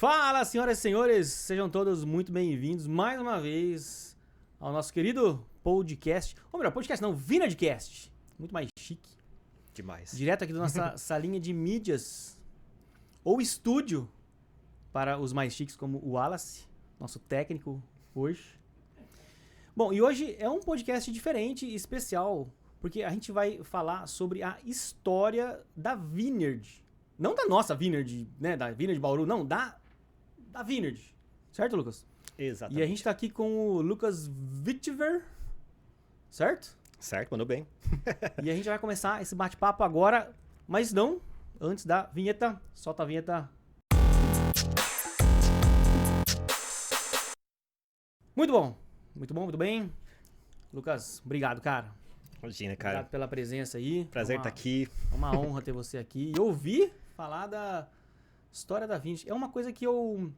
Fala, senhoras e senhores, sejam todos muito bem-vindos mais uma vez ao nosso querido podcast. Ou melhor, podcast não, Vinerdcast. Muito mais chique. Demais. Direto aqui da nossa salinha de mídias ou estúdio para os mais chiques, como o Wallace, nosso técnico hoje. Bom, e hoje é um podcast diferente e especial, porque a gente vai falar sobre a história da Vineyard. Não da nossa Vineyard, né, da Vineyard Bauru, não, da Vineyard. Certo, Lucas? Exatamente. E a gente tá aqui com o Lucas Wittiver, certo? Certo, mandou bem. E a gente vai começar esse bate-papo agora, mas não antes da vinheta. Solta a vinheta. Muito bom, muito bem. Lucas, obrigado, cara. Imagina, cara. Obrigado pela presença aí. Prazer estar aqui. É uma honra ter você aqui. E ouvir falar da história da Vintage. É uma coisa que eu,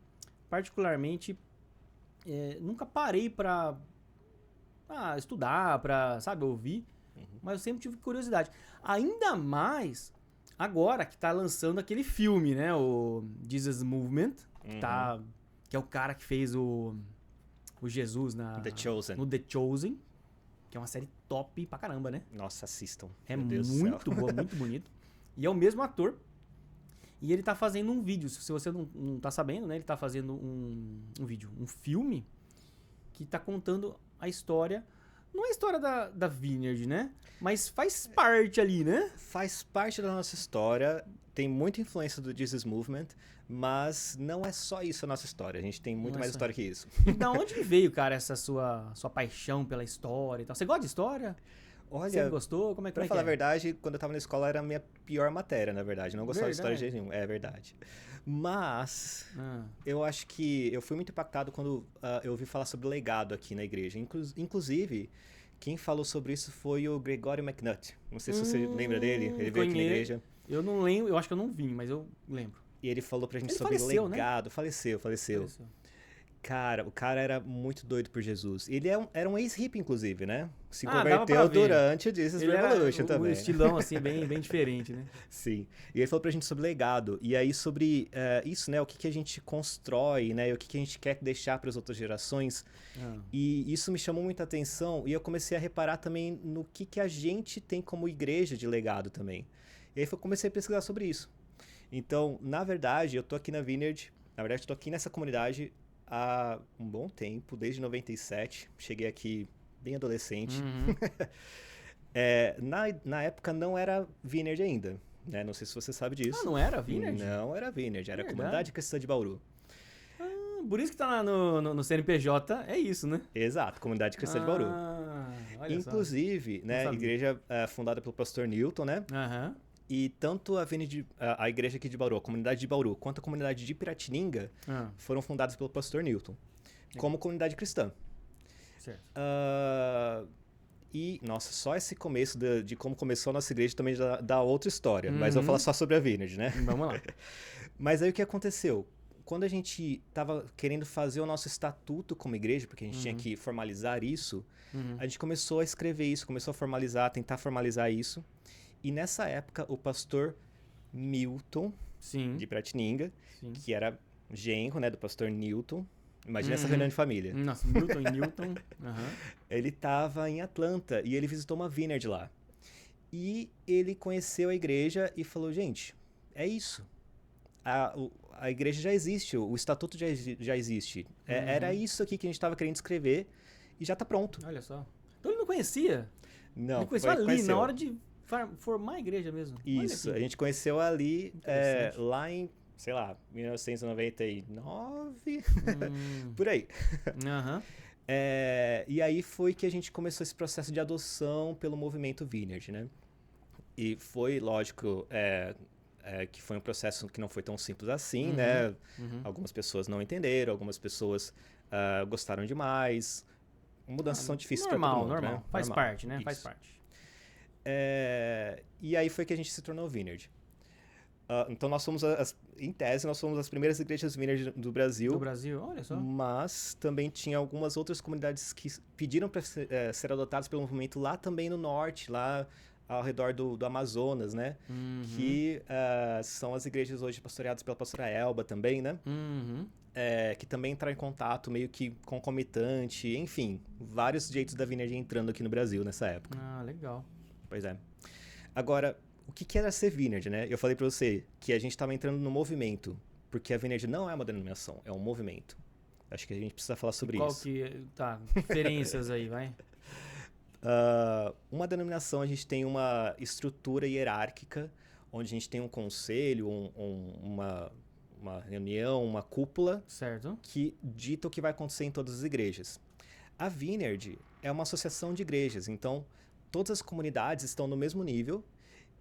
particularmente, nunca parei pra estudar, pra, sabe, ouvir. Mas eu sempre tive curiosidade. Ainda mais agora que tá lançando aquele filme, né? O Jesus Movement. Que é o cara que fez o Jesus The Chosen. no The Chosen. Que é uma série top pra caramba, né? Nossa, assistam. É Meu Deus muito do céu. boa, muito bonito. E é o mesmo ator. E ele tá fazendo um vídeo. Se você não tá sabendo, né? Ele tá fazendo um vídeo, um filme que tá contando a história. Não é a história da Vineyard, né? Mas faz parte ali, né? Faz parte da nossa história. Tem muita influência do Jesus Movement, mas não é só isso a nossa história. A gente tem muito Não é mais só história que isso. E da onde veio, cara, essa sua paixão pela história e tal? Você gosta de história? Olha, Você gostou? Como é que pra é? falar a verdade, quando eu tava na escola era a minha pior matéria, na verdade. Eu não gostava de história de Verdade? jeito nenhum. É verdade. Mas Ah, eu acho que eu fui muito impactado quando eu ouvi falar sobre legado aqui na igreja. Inclusive, quem falou sobre isso foi o Gregory McNutt. Não sei se você lembra dele. Ele veio aqui na igreja. Eu não lembro, eu acho que eu não vim, mas eu lembro. E ele falou pra gente Ele sobre faleceu, legado. Faleceu. Cara, o cara era muito doido por Jesus. Ele era um ex-hippie, inclusive, né? Se Dava pra converteu ver. durante o Jesus Ele era Revolution um também. estilão, assim, bem diferente, né? Sim. E ele falou pra gente sobre legado. E aí sobre isso, né? O que a gente constrói, né? E o que a gente quer deixar para as outras gerações. E isso me chamou muita atenção. E eu comecei a reparar também no que a gente tem como igreja de legado também. E aí eu comecei a pesquisar sobre isso. Então, na verdade, eu tô aqui na Vineyard. Na verdade, eu tô aqui nessa comunidade há um bom tempo, desde 97. Cheguei aqui bem adolescente. Na época não era Vineyard ainda, né? Não sei se você sabe disso. Ah, não era Vineyard? Não era Vineyard, era a Verdade. Comunidade Cristã de Bauru. Por isso que tá lá no CNPJ, é isso, né? Exato, Comunidade Cristã de Bauru. Olha Inclusive, né, sabia. igreja fundada pelo pastor Newton, né? só. Aham. E tanto a igreja aqui de Bauru, a comunidade de Bauru, quanto a comunidade de Piratininga foram fundadas pelo pastor Newton, como comunidade cristã. Certo. E, nossa, só esse começo de como começou a nossa igreja também já dá outra história. Mas eu vou falar só sobre a Vineyard, né? Vamos lá. Mas aí o que aconteceu? Quando a gente tava querendo fazer o nosso estatuto como igreja, porque a gente tinha que formalizar isso, a gente começou a escrever isso, começou a formalizar, tentar formalizar isso. E nessa época, o pastor Milton, Sim. de Piratininga, Sim. que era genro, né, do pastor Newton. Imagina essa reunião de família. Nossa, Milton e Newton. Aham. Ele estava em Atlanta e ele visitou uma vineyard lá. E ele conheceu a igreja e falou, gente, é isso. A igreja já existe, o estatuto já existe. Era isso aqui que a gente estava querendo escrever e já está pronto. Olha só. Então ele não conhecia? Não, Ele conheceu ali, conheceu. na hora de formar a igreja mesmo. Isso, Olha a gente conheceu ali Interessante. lá em, sei lá, 1999, por aí. Aham. E aí foi que a gente começou esse processo de adoção pelo movimento Vineyard, né? E foi, lógico, que foi um processo que não foi tão simples assim, né? Algumas pessoas não entenderam, algumas pessoas gostaram demais. Mudanças são difíceis para todo mundo, Normal. né? Faz parte, né? Isso. Faz parte. E aí foi que a gente se tornou Vineyard. Então nós somos, em tese, nós somos as primeiras igrejas Vineyard do Brasil. Do Brasil, olha só. Mas também tinha algumas outras comunidades que pediram para ser adotadas pelo movimento lá também no norte, lá ao redor do Amazonas, né? Uhum. Que são as igrejas hoje pastoreadas pela pastora Elba também, né? Uhum. Que também entraram em contato meio que concomitante, enfim, vários jeitos da Vineyard entrando aqui no Brasil nessa época. Ah, legal. Pois é. Agora, o que era ser Vineyard, né? Eu falei pra você que a gente tava entrando no movimento, porque a Vineyard não é uma denominação, é um movimento. Acho que a gente precisa falar sobre Qual isso. que... Tá, diferenças aí, vai. Uma denominação, a gente tem uma estrutura hierárquica, onde a gente tem um conselho, uma reunião, uma cúpula, Certo. que dita o que vai acontecer em todas as igrejas. A Vineyard é uma associação de igrejas, então todas as comunidades estão no mesmo nível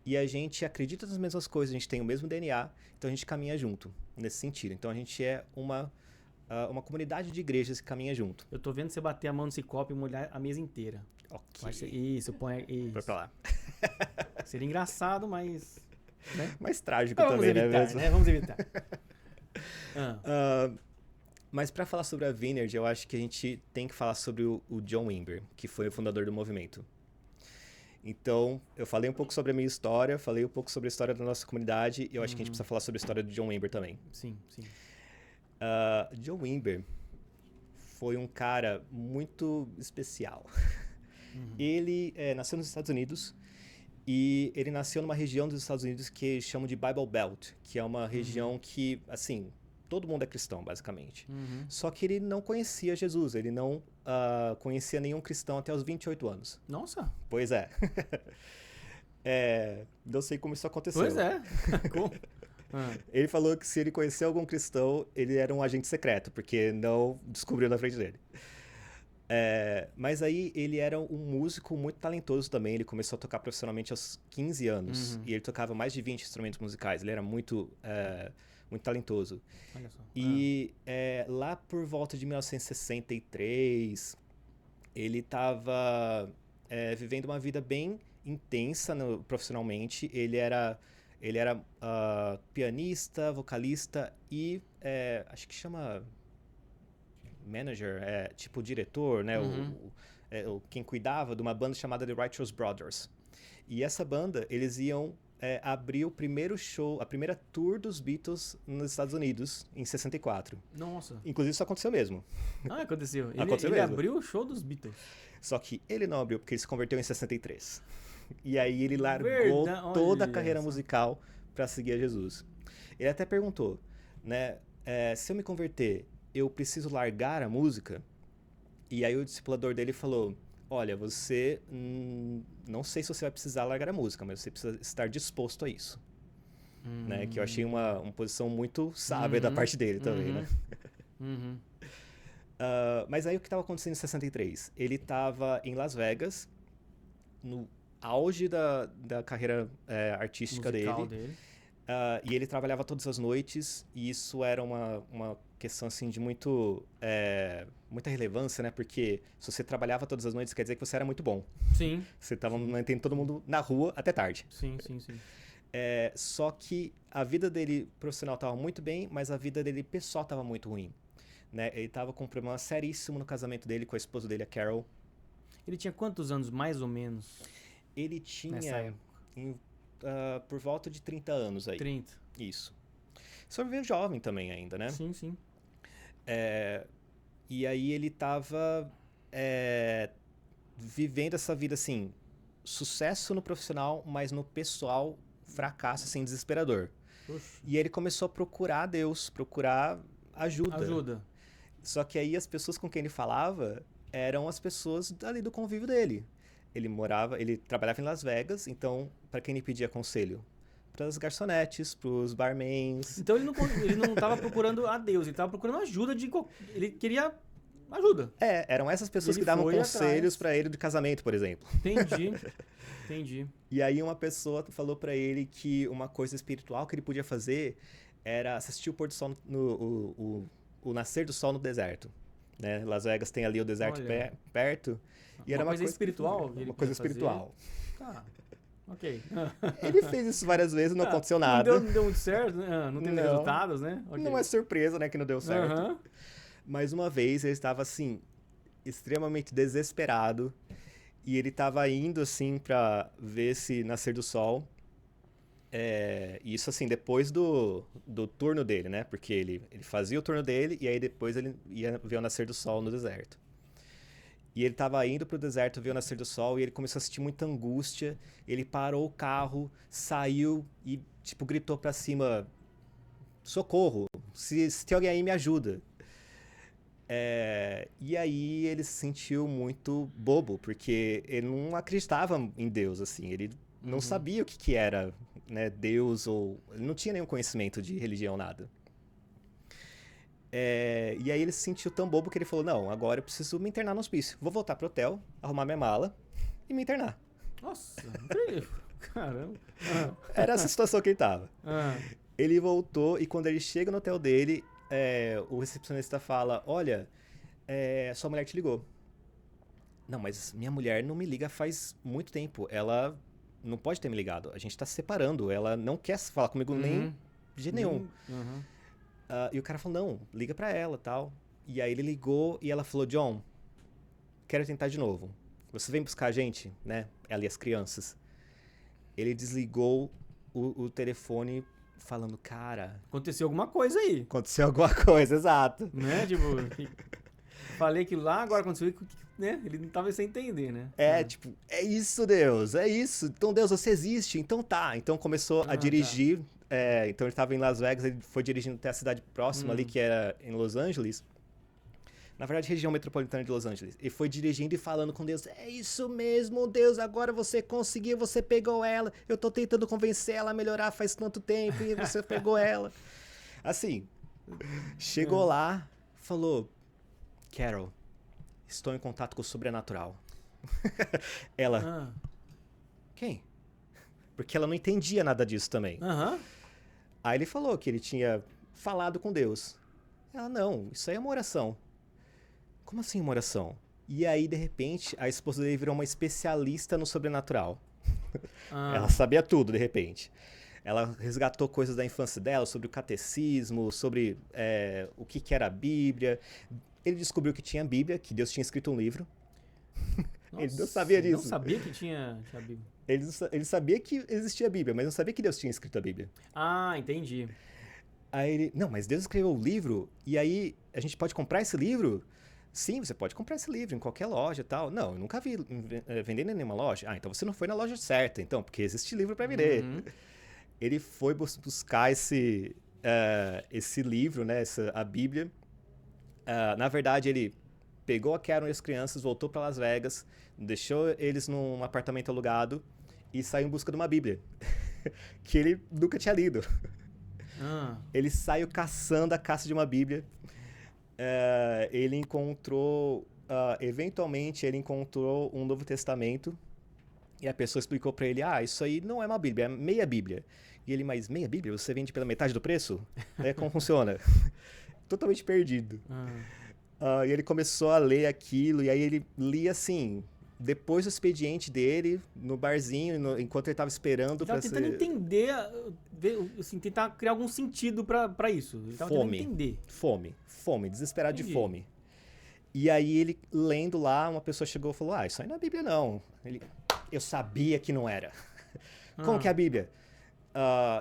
e a gente acredita nas mesmas coisas, a gente tem o mesmo DNA, então a gente caminha junto nesse sentido. Então a gente é uma comunidade de igrejas que caminha junto. Eu tô vendo você bater a mão nesse copo e molhar a mesa inteira. Ok. Isso, põe... Isso. Vai pra lá. Seria engraçado, mas... Né? Mais trágico Vamos também, evitar, né? Mesmo? né? Vamos evitar. Mas para falar sobre a Vineyard, eu acho que a gente tem que falar sobre o John Wimber, que foi o fundador do movimento. Então, eu falei um pouco sobre a minha história, falei um pouco sobre a história da nossa comunidade, e eu acho que a gente precisa falar sobre a história do John Wimber também. Sim, sim. John Wimber foi um cara muito especial. Ele nasceu nos Estados Unidos, e ele nasceu numa região dos Estados Unidos que chamam de Bible Belt, que é uma região que, assim, todo mundo é cristão, basicamente. Só que ele não conhecia Jesus, ele não conhecia nenhum cristão até os 28 anos. Nossa. Pois é. Não sei como isso aconteceu. Pois é. Como? Ele falou que se ele conhecia algum cristão, ele era um agente secreto, porque não descobriu na frente dele. Mas aí ele era um músico muito talentoso também. Ele começou a tocar profissionalmente aos 15 anos. E ele tocava mais de 20 instrumentos musicais. Ele era muito talentoso. Olha só. E lá por volta de 1963, ele estava vivendo uma vida bem intensa profissionalmente. Ele era pianista, vocalista e acho que chama manager, tipo diretor, né? Quem cuidava de uma banda chamada The Righteous Brothers. E essa banda, eles iam abrir o primeiro show, a primeira tour dos Beatles nos Estados Unidos, em 64. Nossa. Inclusive, isso aconteceu mesmo. Ah, aconteceu. Aconteceu ele mesmo. abriu o show dos Beatles. Só que ele não abriu, porque ele se converteu em 63. E aí ele largou toda a carreira musical para seguir a Jesus. Ele até perguntou, né? Se eu me converter, eu preciso largar a música? E aí o discipulador dele falou, olha, você não sei se você vai precisar largar a música, mas você precisa estar disposto a isso. Né? Que eu achei uma posição muito sábia da parte dele também, né? Mas aí o que estava acontecendo em 63? Ele estava em Las Vegas, no auge da carreira artística dele. E ele trabalhava todas as noites, e isso era uma questão assim, de muita relevância, né? Porque se você trabalhava todas as noites, quer dizer que você era muito bom. Sim. Você estava mantendo todo mundo na rua até tarde. Sim. Só que a vida dele profissional estava muito bem, mas a vida dele pessoal estava muito ruim. Né? Ele estava com um problema seríssimo no casamento dele com a esposa dele, a Carol. Ele tinha quantos anos, mais ou menos? Ele tinha por volta de 30 anos aí. 30. Isso. Sobreviveu jovem também ainda, né? Sim. E aí ele tava vivendo essa vida, assim, sucesso no profissional, mas no pessoal, fracasso, assim, desesperador. Oxe. E ele começou a procurar Deus, procurar ajuda. Só que aí as pessoas com quem ele falava eram as pessoas ali do convívio dele. Ele trabalhava em Las Vegas, então, para quem ele pedia conselho? Para as garçonetes, para os barmans. Então ele não estava procurando a Deus, ele estava procurando ajuda ele queria ajuda. Eram essas pessoas que davam conselhos para ele de casamento, por exemplo. Entendi. E aí uma pessoa falou para ele que uma coisa espiritual que ele podia fazer era assistir o pôr do sol, o nascer do sol no deserto. Né? Las Vegas tem ali o deserto perto. E era uma coisa espiritual? Uma coisa espiritual. Tá. Ok. Ele fez isso várias vezes, não aconteceu nada. Não deu muito certo, né? Não teve resultados, né? Okay. Não é surpresa, né, que não deu certo. Mas uma vez ele estava, assim, extremamente desesperado. E ele tava indo, assim, pra ver esse nascer do sol. Isso, assim, depois do turno dele, né? Porque ele fazia o turno dele e aí depois ele ia ver o nascer do sol no deserto. E ele tava indo pro deserto ver o nascer do sol e ele começou a sentir muita angústia. Ele parou o carro, saiu e, tipo, gritou pra cima: socorro, se tem alguém aí, me ajuda. E aí ele se sentiu muito bobo, porque ele não acreditava em Deus, assim. Ele não sabia o que era, né, Deus, ou... Ele não tinha nenhum conhecimento de religião, nada. E aí ele se sentiu tão bobo que ele falou: não, agora eu preciso me internar no hospício. Vou voltar pro hotel, arrumar minha mala e me internar. Nossa, incrível. Caramba. Era essa situação que ele tava. Ele voltou e quando ele chega no hotel dele, o recepcionista fala: olha, sua mulher te ligou. Não, mas minha mulher não me liga faz muito tempo. Ela não pode ter me ligado. A gente tá se separando. Ela não quer falar comigo nem de jeito nenhum. E o cara falou: não, liga pra ela, tal. E aí ele ligou e ela falou: John, quero tentar de novo. Você vem buscar a gente, né? Ela e as crianças. Ele desligou o telefone falando: cara... Aconteceu alguma coisa aí. Aconteceu alguma coisa, exato. Né? Tipo, falei que lá, agora aconteceu, né? Ele não tava sem entender, né? Tipo, é isso, Deus, é isso. Então, Deus, você existe. Então tá. Então começou a dirigir. Tá. Então ele tava em Las Vegas, ele foi dirigindo até a cidade próxima ali, que era em Los Angeles. Na verdade, região metropolitana de Los Angeles. E foi dirigindo e falando com Deus: é isso mesmo, Deus, agora você conseguiu, você pegou ela. Eu tô tentando convencer ela a melhorar faz tanto tempo e você pegou ela. Assim, chegou lá, falou: Carol, estou em contato com o sobrenatural. Ela... Quem? Porque ela não entendia nada disso também. Aí ele falou que ele tinha falado com Deus. Ela: não, isso aí é uma oração. Como assim uma oração? E aí, de repente, a esposa dele virou uma especialista no sobrenatural. Ela sabia tudo, de repente. Ela resgatou coisas da infância dela, sobre o catecismo, sobre o que era a Bíblia. Ele descobriu que tinha a Bíblia, que Deus tinha escrito um livro. Nossa, ele não sabia disso. Não sabia que tinha a Bíblia. Ele sabia que existia a Bíblia, mas não sabia que Deus tinha escrito a Bíblia. Entendi. Aí ele: não, mas Deus escreveu o livro, e aí a gente pode comprar esse livro? Sim, você pode comprar esse livro em qualquer loja e tal. não, eu nunca vi vendendo em nenhuma loja. Então você não foi na loja certa, então, porque existe livro para vender. Ele foi buscar esse livro, né, a Bíblia. Na verdade, ele pegou a Karen e as crianças, voltou para Las Vegas, deixou eles num apartamento alugado e saiu em busca de uma Bíblia que ele nunca tinha lido. Ele saiu caçando a caça de uma Bíblia. Ele encontrou... eventualmente, ele encontrou um Novo Testamento e a pessoa explicou pra ele: isso aí não é uma Bíblia, é meia Bíblia. E ele: mas meia Bíblia? Você vende pela metade do preço? Como funciona? Totalmente perdido. E ele começou a ler aquilo, e aí ele lia assim, depois do expediente dele, no barzinho, enquanto ele tava esperando pra tentando entender, assim, tentar criar algum sentido pra isso. Ele tava tentando entender. Fome, desesperado de fome. E aí ele, lendo lá, uma pessoa chegou e falou: isso aí não é Bíblia não. Eu sabia que não era. Como que é a Bíblia?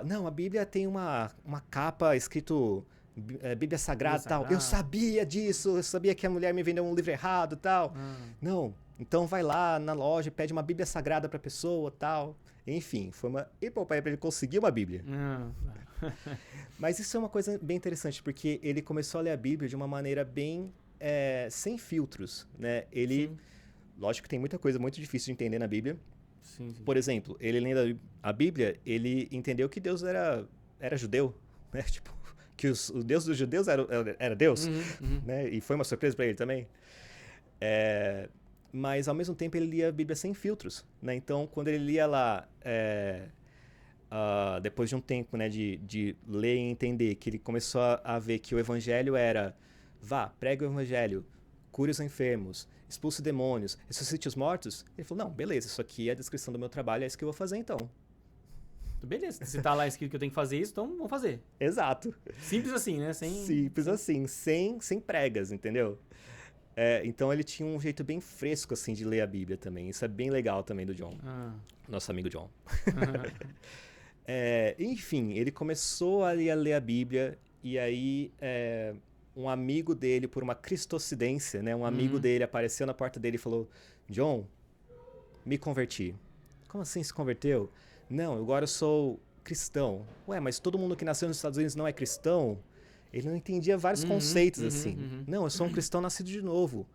Não, a Bíblia tem uma capa escrito... Bíblia Sagrada e tal. Eu sabia disso, eu sabia que a mulher me vendeu um livro errado e tal. Não, então vai lá na loja e pede uma Bíblia Sagrada pra pessoa e tal. Enfim, foi uma epopeia pra ele conseguir uma Bíblia. Mas isso é uma coisa bem interessante, porque ele começou a ler a Bíblia de uma maneira bem sem filtros, né? Lógico que tem muita coisa muito difícil de entender na Bíblia. Sim. Por exemplo, ele lendo a Bíblia, ele entendeu que Deus era judeu, né? Tipo, que o Deus dos judeus era Deus, né? E foi uma surpresa para ele também. Mas, ao mesmo tempo, ele lia a Bíblia sem filtros, né? Então, quando ele lia lá, depois de um tempo, né, de ler e entender, que ele começou a ver que o evangelho era: vá, pregue o evangelho, cure os enfermos, expulse demônios, ressuscite os mortos. Ele falou: não, beleza, isso aqui é a descrição do meu trabalho, é isso que eu vou fazer então. Beleza, se tá lá escrito que eu tenho que fazer isso, então vamos fazer. Exato. Simples assim, né? Simples assim, sem pregas, entendeu? Então ele tinha um jeito bem fresco, assim, de ler a Bíblia também. Isso é bem legal também do John. Nosso amigo John. Enfim, ele começou a ler a Bíblia e aí um amigo dele, por uma cristocidência, né? Um amigo dele apareceu na porta dele e falou: John, me converti. Como assim se converteu? Não, agora eu sou cristão. Ué, mas todo mundo que nasceu nos Estados Unidos não é cristão? Ele não entendia vários conceitos assim. Não, eu sou um cristão nascido de novo.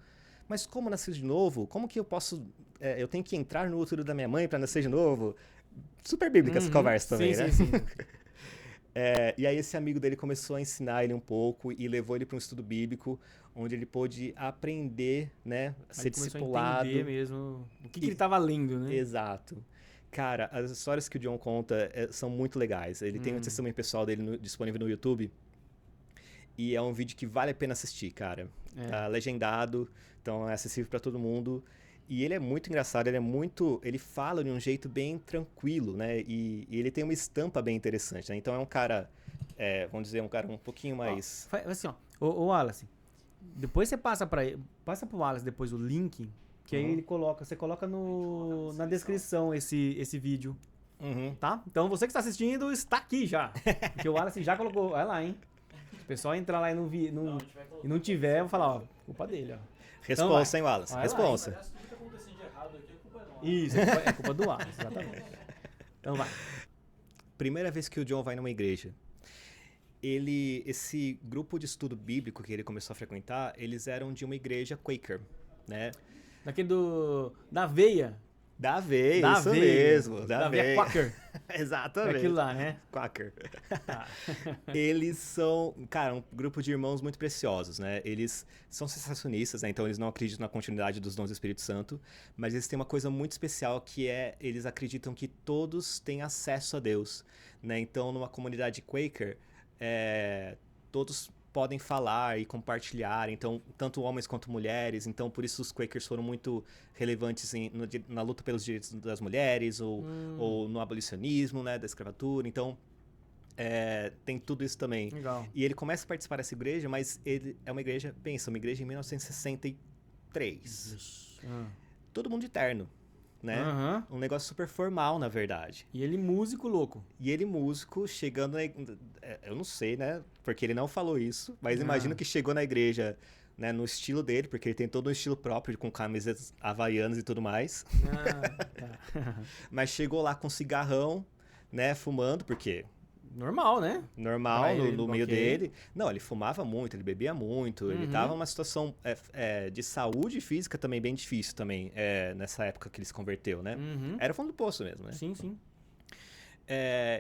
Mas como nascido de novo? Como que eu posso... eu tenho que entrar no útero da minha mãe para nascer de novo? Super bíblica essa conversa também, sim, né? Sim. E aí esse amigo dele começou a ensinar ele um pouco e levou ele para um estudo bíblico, onde ele pôde aprender, né? Ser discipulado. A entender mesmo o que ele estava lendo, né? Exato. Cara, as histórias que o John conta são muito legais. Ele tem um testemunho pessoal dele disponível no YouTube. E é um vídeo que vale a pena assistir, cara. Tá legendado, então é acessível para todo mundo. E ele é muito engraçado, ele fala de um jeito bem tranquilo, né? E ele tem uma estampa bem interessante, né? Então é um cara, vamos dizer, um cara um pouquinho mais... Assim, ó, ô Wallace, depois você passa pro Wallace depois o link, que aí ele você coloca na descrição esse vídeo, tá? Então você que está assistindo, está aqui já, porque o Wallace já colocou, vai lá, hein? Se o pessoal entrar lá e não tiver, eu vou falar, ó, culpa dele, ó. Responsa, hein, Wallace? Responsa. Isso, é culpa do Wallace, exatamente. Então vai. Primeira vez que o John vai numa igreja, esse grupo de estudo bíblico que ele começou a frequentar, eles eram de uma igreja Quaker, né? Daquele da veia. Da veia, isso mesmo. Da veia Quaker. Exatamente. É aquilo lá, né? Quaker. Tá. Eles são, cara, um grupo de irmãos muito preciosos, né? Eles são sensacionistas, né? Então eles não acreditam na continuidade dos dons do Espírito Santo, mas eles têm uma coisa muito especial que eles acreditam que todos têm acesso a Deus, né? Então numa comunidade Quaker, todos podem falar e compartilhar, então tanto homens quanto mulheres, então por isso os Quakers foram muito relevantes na luta pelos direitos das mulheres ou no abolicionismo, né, da escravatura, então tem tudo isso também. Legal. E ele começa a participar dessa igreja, mas ele é uma igreja em 1963. Todo mundo de terno, né? Um negócio super formal, na verdade. E ele músico louco. E ele músico, chegando eu não sei, né? Porque ele não falou isso, mas imagino que chegou na igreja, né, no estilo dele, porque ele tem todo um estilo próprio, com camisetas havaianas e tudo mais. Tá. Mas chegou lá com cigarrão, né, fumando, porque... Normal, né? Normal, no meio dele. Não, ele fumava muito, ele bebia muito, ele tava numa situação de saúde física também bem difícil também, nessa época que ele se converteu, né? Era fundo do poço mesmo, né? Sim, sim.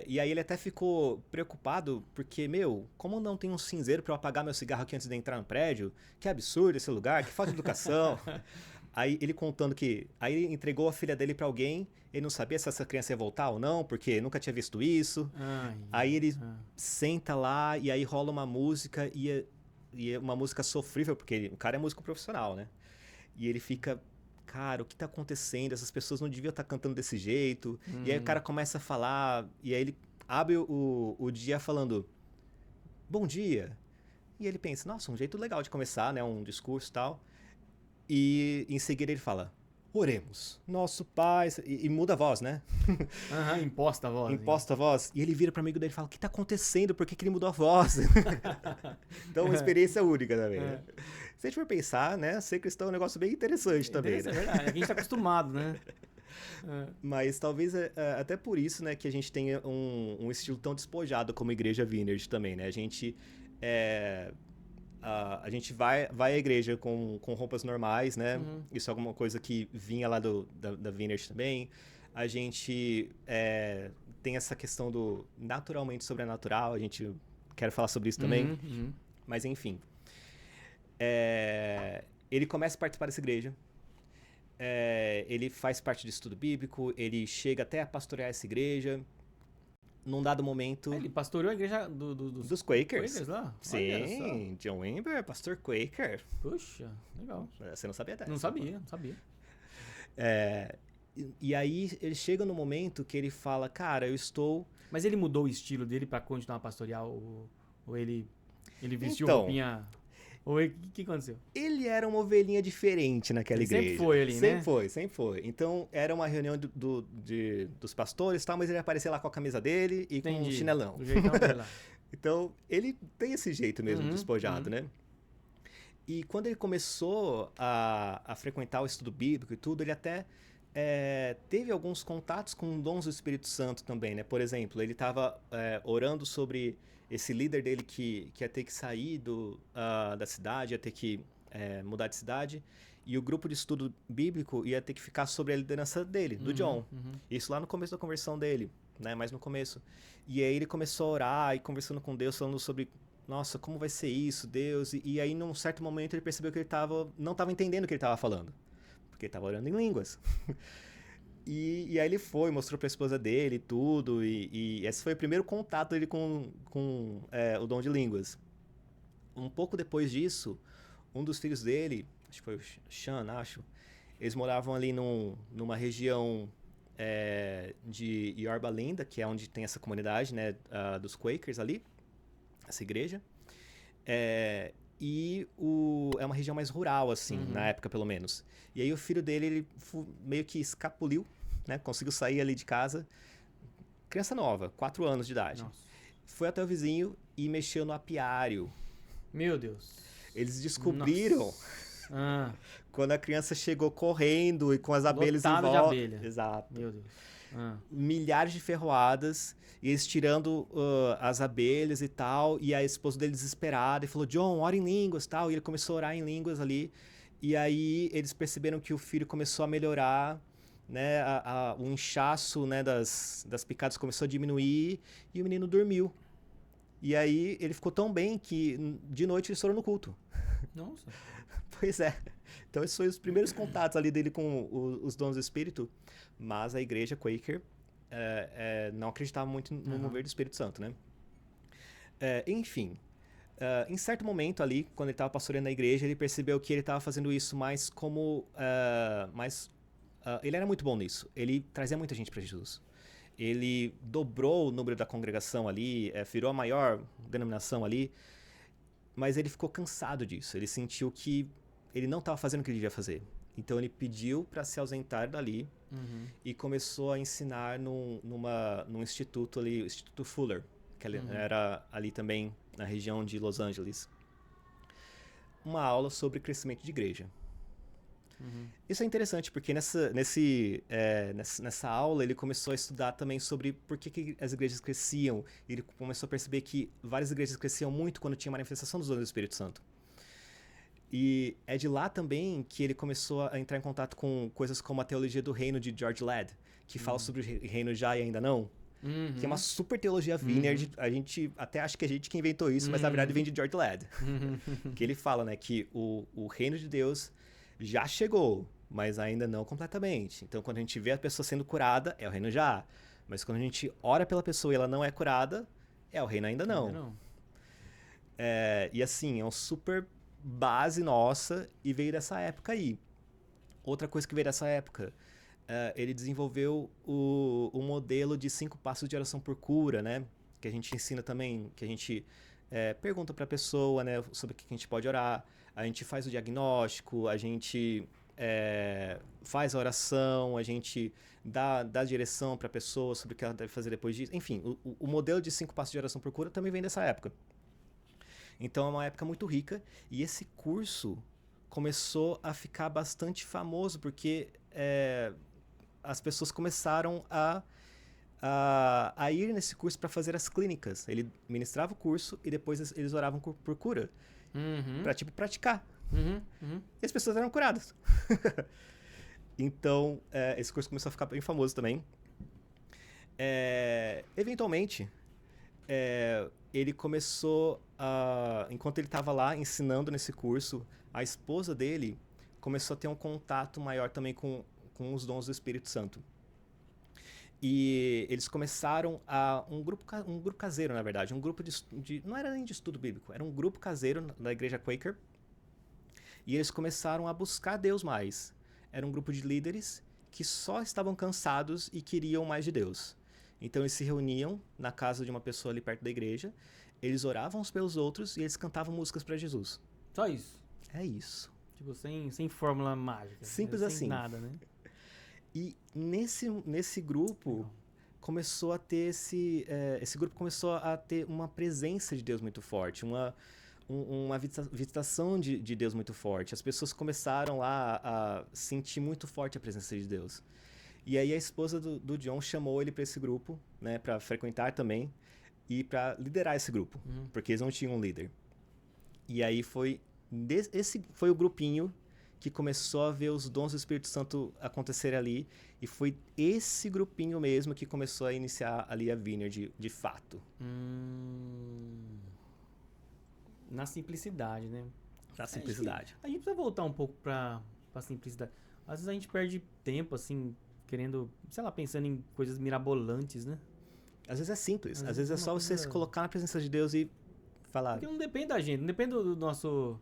E aí ele até ficou preocupado, porque, como não tem um cinzeiro pra eu apagar meu cigarro aqui antes de entrar no prédio? Que absurdo esse lugar, que falta de educação. Aí ele contando que... Aí ele entregou a filha dele pra alguém, ele não sabia se essa criança ia voltar ou não, porque nunca tinha visto isso. Aí ele senta lá e aí rola uma música, e é uma música sofrível, porque o cara é músico profissional, né? E ele fica... Cara, o que tá acontecendo? Essas pessoas não deviam estar cantando desse jeito. E aí o cara começa a falar, e aí ele abre o dia falando, bom dia. E ele pensa, nossa, um jeito legal de começar, né? Um discurso e tal. E em seguida ele fala, oremos, nosso Pai... E muda a voz, né? Imposta a voz. Imposta a voz. E ele vira para o amigo dele e fala, o que tá acontecendo? Por que ele mudou a voz? Então, uma experiência única também. Né? Se a gente for pensar, né? Ser cristão é um negócio bem interessante também. Né? É verdade, a gente tá acostumado, né? Mas talvez até por isso, né, que a gente tenha um estilo tão despojado como Igreja Vineyard também, né? A gente vai à igreja com roupas normais, né? Isso é alguma coisa que vinha lá da Vineyard também. A gente tem essa questão do naturalmente sobrenatural, a gente quer falar sobre isso também. Mas enfim. Ele começa a participar dessa igreja. Ele faz parte do estudo bíblico, ele chega até a pastorear essa igreja. Num dado momento... Ele pastoreou a igreja dos Quakers lá? Sim, John Wimber, pastor Quaker. Puxa, legal. Você não sabia dessa? Não sabia. E aí ele chega no momento que ele fala, cara, eu estou... Mas ele mudou o estilo dele pra continuar a pastorear ou ele vestiu então, roupinha... Ou o que aconteceu? Ele era uma ovelhinha diferente naquela igreja. Sempre foi ali, né? Sempre foi. Então, era uma reunião dos pastores e tal, mas ele aparecia lá com a camisa dele e com um chinelão. Do jeitão dele lá. Então, ele tem esse jeito mesmo, despojado, né? E quando ele começou a frequentar o estudo bíblico e tudo, ele até teve alguns contatos com dons do Espírito Santo também, né? Por exemplo, ele estava orando sobre esse líder dele que ia ter que sair da cidade, ia ter que mudar de cidade, e o grupo de estudo bíblico ia ter que ficar sobre a liderança dele, do John. Isso lá no começo da conversão dele, né? Mais no começo. E aí ele começou a orar e conversando com Deus, falando sobre, nossa, como vai ser isso, Deus? E aí, num certo momento, ele percebeu que ele não estava entendendo o que ele estava falando, porque ele estava orando em línguas. E aí ele mostrou para a esposa dele e tudo, e esse foi o primeiro contato dele com o dom de línguas. Um pouco depois disso, um dos filhos dele, acho que foi o Sean, eles moravam ali numa região de Yorba Linda, que é onde tem essa comunidade, né, dos Quakers ali, essa igreja. É uma região mais rural, assim, na época, pelo menos. E aí o filho dele, ele meio que escapuliu, né? Conseguiu sair ali de casa. Criança nova, 4 anos de idade. Nossa. Foi até o vizinho e mexeu no apiário. Meu Deus. Eles descobriram quando a criança chegou correndo e com as abelhas em volta. De abelha. Exato. Meu Deus. Milhares de ferroadas, e eles tirando as abelhas e tal, e a esposa dele desesperada, e falou, John, ora em línguas e tal, e ele começou a orar em línguas ali, e aí eles perceberam que o filho começou a melhorar, né, o inchaço, né, das picadas começou a diminuir, e o menino dormiu. E aí ele ficou tão bem que de noite ele estourou no culto. Nossa. Pois é. Então esses foram os primeiros contatos ali dele com os dons do Espírito, mas a igreja Quaker não acreditava muito no mover do Espírito Santo, né? Enfim, em certo momento ali, quando ele estava pastoreando a igreja, ele percebeu que ele estava fazendo isso mais como... ele era muito bom nisso. Ele trazia muita gente para Jesus. Ele dobrou o número da congregação ali, virou a maior denominação ali, mas ele ficou cansado disso. Ele sentiu que ele não estava fazendo o que ele devia fazer. Então ele pediu para se ausentar dali e começou a ensinar num instituto ali, o Instituto Fuller, que era ali também na região de Los Angeles. Uma aula sobre crescimento de igreja. Isso é interessante porque nessa aula ele começou a estudar também sobre por que as igrejas cresciam. Ele começou a perceber que várias igrejas cresciam muito quando tinha manifestação dos dons do Espírito Santo. E é de lá também que ele começou a entrar em contato com coisas como a teologia do reino de George Ladd, que fala sobre o reino já e ainda não. Que é uma super teologia Vineyard. A gente até acha que a gente que inventou isso, mas na verdade vem de George Ladd. Que ele fala, né, que o reino de Deus já chegou, mas ainda não completamente. Então, quando a gente vê a pessoa sendo curada, é o reino já. Mas quando a gente ora pela pessoa e ela não é curada, é o reino ainda não. E assim, é um super base nossa e veio dessa época aí. Outra coisa que veio dessa época, ele desenvolveu o modelo de 5 passos de oração por cura, né? Que a gente ensina também, que a gente pergunta para a pessoa, né, sobre o que a gente pode orar. A gente faz o diagnóstico, a gente faz a oração, a gente dá direção para a pessoa sobre o que ela deve fazer depois disso. Enfim, o modelo de 5 passos de oração por cura também vem dessa época. Então é uma época muito rica e esse curso começou a ficar bastante famoso porque as pessoas começaram a ir nesse curso para fazer as clínicas. Ele ministrava o curso e depois eles oravam por cura. Pra, praticar. E as pessoas eram curadas. Então, esse curso começou a ficar bem famoso também. Eventualmente, ele começou enquanto ele estava lá ensinando nesse curso, a esposa dele começou a ter um contato maior também com os dons do Espírito Santo. E eles começaram um grupo caseiro, na verdade, um grupo não era nem de estudo bíblico, era um grupo caseiro da igreja Quaker. E eles começaram a buscar Deus mais. Era um grupo de líderes que só estavam cansados e queriam mais de Deus. Então eles se reuniam na casa de uma pessoa ali perto da igreja, eles oravam uns pelos outros e eles cantavam músicas para Jesus. Só isso. É isso. Tipo, sem fórmula mágica. Simples sem assim. nada, né? E nesse grupo começou a ter esse grupo começou a ter uma presença de Deus muito forte, uma visitação de Deus muito forte. As pessoas começaram lá a sentir muito forte a presença de Deus. E aí a esposa do John chamou ele para esse grupo, né, para frequentar também e para liderar esse grupo, porque eles não tinham um líder. E aí esse foi o grupinho que começou a ver os dons do Espírito Santo acontecer ali, e foi esse grupinho mesmo que começou a iniciar ali a Vineyard de fato. Na simplicidade, né? Na simplicidade. A gente precisa voltar um pouco pra simplicidade. Às vezes a gente perde tempo, assim, querendo, sei lá, pensando em coisas mirabolantes, né? Às vezes é simples. Às vezes é só você se colocar na presença de Deus e falar... Porque não depende da gente, não depende do nosso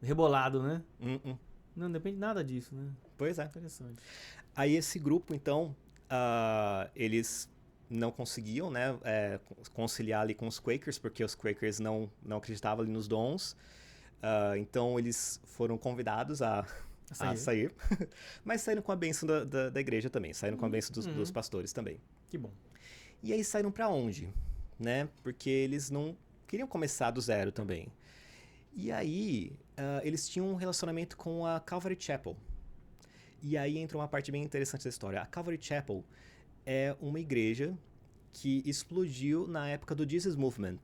rebolado, né? Não depende nada disso, né? Pois é. Interessante. Aí esse grupo, então, eles não conseguiam, né, conciliar ali com os Quakers, porque os Quakers não acreditavam ali nos dons. Então eles foram convidados a sair. Mas saíram com a bênção da igreja também. Saíram com a bênção dos pastores também. Que bom. E aí saíram para onde? Né? Porque eles não queriam começar do zero também. E aí eles tinham um relacionamento com a Calvary Chapel. E aí entra uma parte bem interessante da história. A Calvary Chapel é uma igreja que explodiu na época do Jesus Movement.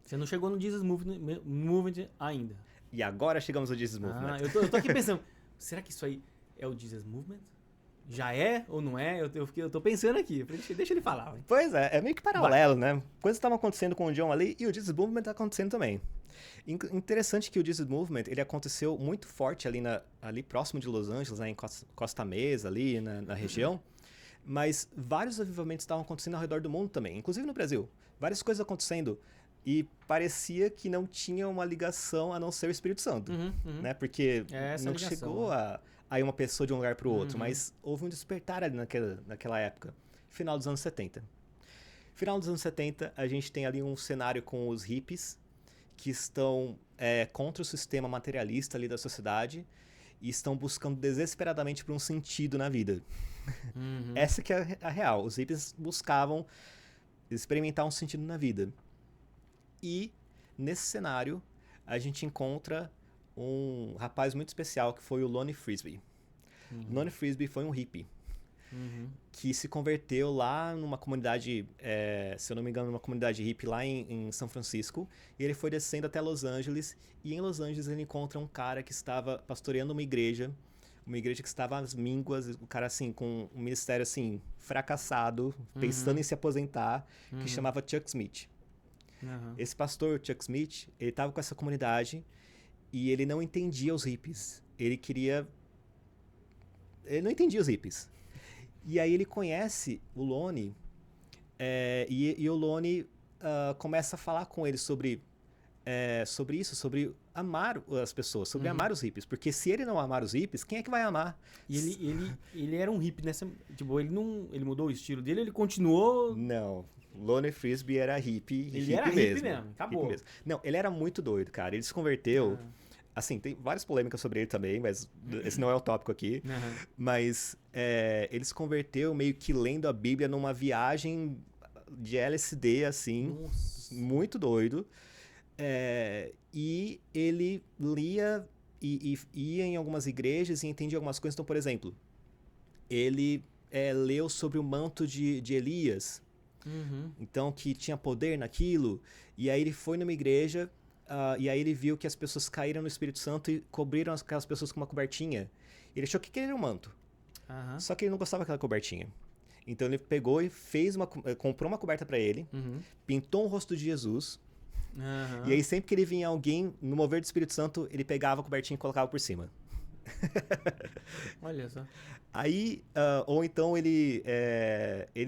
Você não chegou no Jesus Movement ainda. E agora chegamos ao Jesus Movement. Eu tô aqui pensando, será que isso aí é o Jesus Movement? Já é ou não é? Eu tô pensando aqui. Deixa ele falar. Véio. Pois é meio que paralelo, né? Coisas estavam acontecendo com o John ali e o Jesus Movement tá acontecendo também. Interessante que o Jesus Movement, ele aconteceu muito forte ali próximo de Los Angeles, né, em Costa Mesa, ali na região. Mas vários avivamentos estavam acontecendo ao redor do mundo também, inclusive no Brasil. Várias coisas acontecendo e parecia que não tinha uma ligação a não ser o Espírito Santo, né? Porque não chegou aí uma pessoa de um lugar para o outro, mas houve um despertar ali naquela época, final dos anos 70. Final dos anos 70, a gente tem ali um cenário com os hippies, que estão contra o sistema materialista ali da sociedade e estão buscando desesperadamente por um sentido na vida. Essa que é a real. Os hippies buscavam experimentar um sentido na vida. E, nesse cenário, a gente encontra um rapaz muito especial que foi o Lonnie Frisbee. Lonnie Frisbee foi um hippie. Que se converteu lá numa comunidade, se eu não me engano, numa comunidade hippie lá em São Francisco. E ele foi descendo até Los Angeles. E em Los Angeles ele encontra um cara que estava pastoreando uma igreja que estava às mínguas, o cara assim, com um ministério assim, fracassado, pensando em se aposentar, que chamava Chuck Smith. Esse pastor, Chuck Smith, ele estava com essa comunidade e ele não entendia os hippies. Ele não entendia os hippies. E aí ele conhece o Lonnie e o Lonnie começa a falar com ele sobre isso, sobre amar as pessoas, sobre amar os hippies. Porque se ele não amar os hippies, quem é que vai amar? E ele era um hippie nessa... Tipo, ele mudou o estilo dele, ele continuou... Não. Lonnie Frisbee era hippie. Ele era hippie mesmo, acabou. Hippie mesmo. Não, ele era muito doido, cara. Ele se converteu... Assim, tem várias polêmicas sobre ele também, mas esse não é o tópico aqui. Mas ele se converteu meio que lendo a Bíblia numa viagem de LSD, assim. Nossa. Muito doido. E ele lia e ia em algumas igrejas e entendia algumas coisas. Então, por exemplo, ele leu sobre o manto de Elias. Então, que tinha poder naquilo. E aí ele foi numa igreja... e aí ele viu que as pessoas caíram no Espírito Santo e cobriram aquelas pessoas com uma cobertinha. Ele achou que era um manto. Só que ele não gostava daquela cobertinha. Então ele pegou e comprou uma coberta para ele, pintou o rosto de Jesus. E aí sempre que ele vinha alguém no mover do Espírito Santo, ele pegava a cobertinha e colocava por cima. Olha só. Aí, ou então ele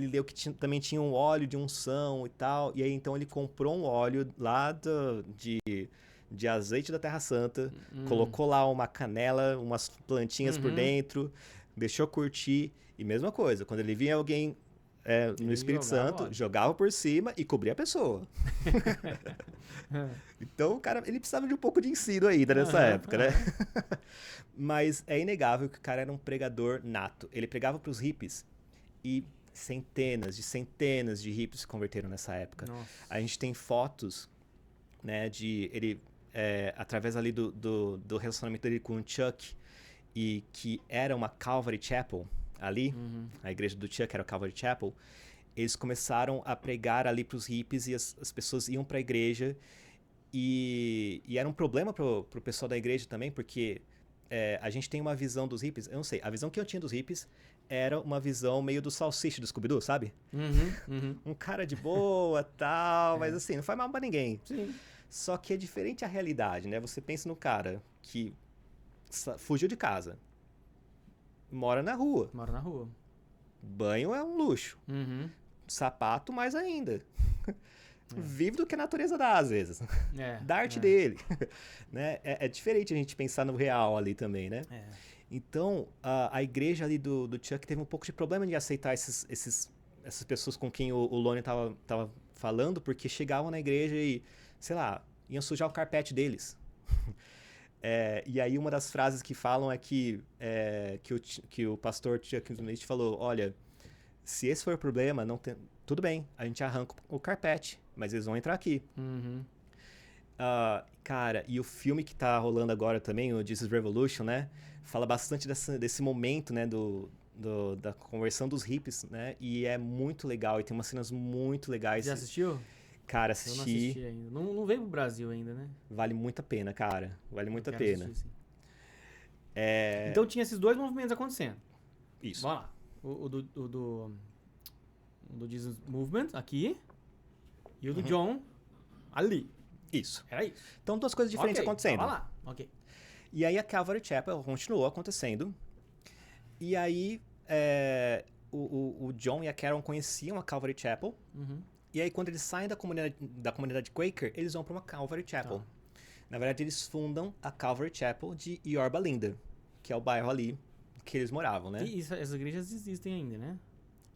leu que também tinha um óleo de unção e tal, e aí então ele comprou um óleo lá de azeite da Terra Santa, colocou lá uma canela, umas plantinhas por dentro, deixou curtir, e mesma coisa, quando ele via alguém no Espírito Santo, jogava por cima e cobria a pessoa. Então, o cara, ele precisava de um pouco de ensino ainda nessa época, né? Mas é inegável que o cara era um pregador nato. Ele pregava para os hippies e centenas de hippies se converteram nessa época. Nossa. A gente tem fotos, né, de ele, através ali do relacionamento dele com o Chuck, e que era uma Calvary Chapel ali, a igreja do Chuck era a Calvary Chapel, eles começaram a pregar ali para os hippies e as pessoas iam para a igreja e era um problema pro pessoal da igreja também, porque a gente tem uma visão dos hippies, eu não sei, a visão que eu tinha dos hippies era uma visão meio do Salsicha do Scooby-Doo, sabe? Um cara de boa, tal, mas assim, não faz mal pra ninguém. Sim. Só que é diferente a realidade, né? Você pensa no cara que fugiu de casa, mora na rua. Mora na rua. Banho é um luxo. Sapato mais ainda. Vive do que a natureza dá, às vezes. Da arte dele. Né? É diferente a gente pensar no real ali também, né? Então, a igreja ali do Chuck teve um pouco de problema de aceitar essas pessoas com quem o Lonnie tava falando, porque chegavam na igreja e, sei lá, iam sujar o carpete deles. E aí uma das frases que falam é que o pastor Chuck Smith falou, olha, se esse for o problema, tudo bem, a gente arranca o carpete, mas eles vão entrar aqui. Cara, e o filme que tá rolando agora também, o Jesus Revolution, né? Fala bastante desse momento, né? Da conversão dos hippies, né? E é muito legal, e tem umas cenas muito legais. Já assistiu? Cara, assisti. Eu não assisti ainda. Não veio pro Brasil ainda, né? Vale muito a pena, cara. Vale muito a pena. Assistir, então tinha esses dois movimentos acontecendo. Isso. Vamos lá. O do Jesus Movement, aqui. E o do John, ali. Isso. Era isso. Então, duas coisas diferentes acontecendo. Vamos lá. Ok. E aí a Calvary Chapel continuou acontecendo. E aí o John e a Karen conheciam a Calvary Chapel. E aí quando eles saem da comunidade Quaker, eles vão para uma Calvary Chapel. Na verdade, eles fundam a Calvary Chapel de Yorba Linda, que é o bairro ali que eles moravam, né? E essas igrejas existem ainda, né?